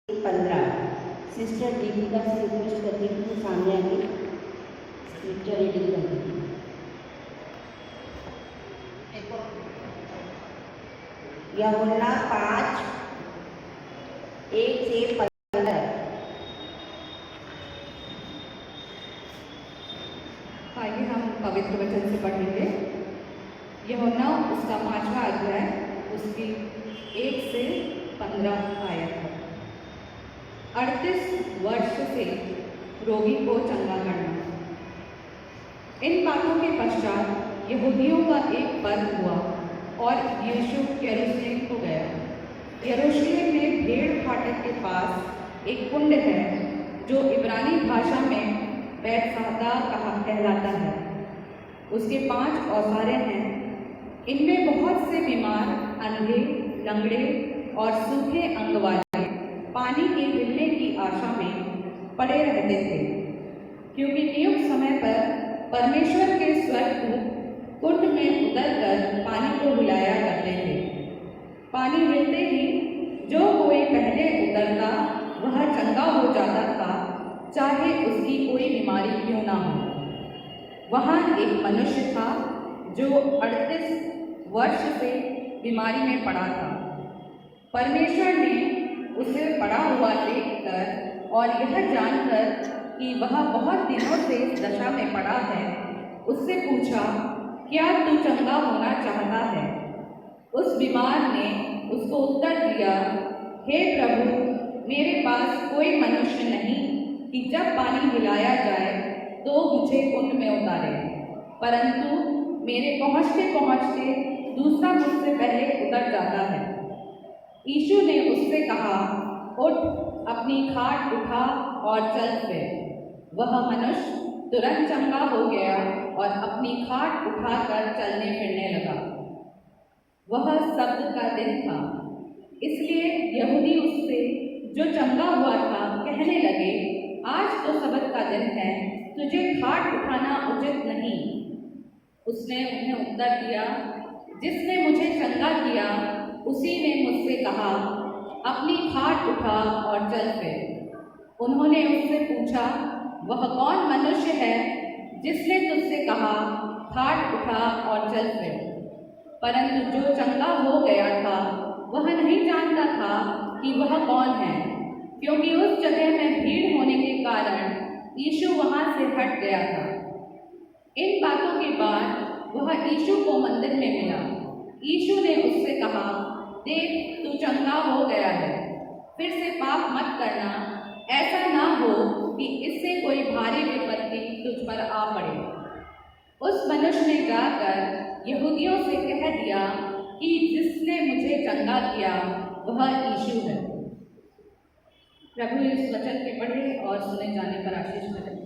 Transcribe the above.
15 sister Deepika से request करती हूँ कि सामने आके स्क्रिप्चर रीडिंग कर दीजिए। यूहन्ना 5:1-15। आइए हम पवित्र वचन से पढ़ेंगे। यूहन्ना उसका 5वां अध्याय उसकी 1 से 15 आयत है। 38 वर्ष से रोगी को चंगा करना। इन बातों के पश्चात यहूदियों का एक पर्व हुआ और यीशु यरूशलेम को गया। यरूशलेम में भेड़ फाटक के पास एक कुंड है जो इब्रानी भाषा में बैतसहदा कहलाता है। उसके 5 औसारे हैं। इनमें बहुत से बीमार, अंधे, लंगड़े और सूखे अंग वाले पानी के मिलने की आशा में पड़े रहते थे, क्योंकि नियुक्त समय पर परमेश्वर के स्वर्गदूत कुंड में उतरकर पानी को बुलाया करते थे। पानी मिलते ही जो कोई पहले उतरता वह चंगा हो जाता था, चाहे उसकी कोई बीमारी क्यों ना हो। वहाँ एक मनुष्य था जो 38 वर्ष से बीमारी में पड़ा था। परमेश्वर ने उसे पड़ा हुआ देखकर और यह जानकर कि वह बहुत दिनों से इस दशा में पड़ा है, उससे पूछा, क्या तू चंगा होना चाहता है? उस बीमार ने उसको उत्तर दिया, हे प्रभु, मेरे पास कोई मनुष्य नहीं कि जब पानी हिलाया जाए तो मुझे कुंड में उतारे, परंतु मेरे पहुँचते पहुँचते दूसरा मुझसे पहले उतर जाता है। यीशु ने उससे कहा, उठ, अपनी खाट उठा और चल फिर। वह मनुष्य तुरंत चंगा हो गया और अपनी खाट उठाकर चलने फिरने लगा। वह सब्त का दिन था, इसलिए यहूदी उससे जो चंगा हुआ था कहने लगे, आज तो सब्त का दिन है, तुझे खाट उठाना उचित नहीं। उसने उन्हें उत्तर दिया, जिसने मुझे चंगा किया उसी ने मुझसे कहा, अपनी खाट उठा और चल फिर। उन्होंने उससे पूछा, वह कौन मनुष्य है जिसने तुझसे कहा, खाट उठा और चल फिर? परंतु जो चंगा हो गया था वह नहीं जानता था कि वह कौन है, क्योंकि उस जगह में भीड़ होने के कारण यीशु वहाँ से हट गया था। इन बातों के बाद वह यीशु को मंदिर में मिला। यीशु ने उससे कहा, देख, तू चंगा हो गया है, फिर से पाप मत करना, ऐसा ना हो कि इससे कोई भारी विपत्ति तुझ पर आ पड़े। उस मनुष्य ने जाकर यहूदियों से कह दिया कि जिसने मुझे चंगा किया वह यीशु है। प्रभु इस वचन के पढ़े और सुने जाने पर आशीष करें।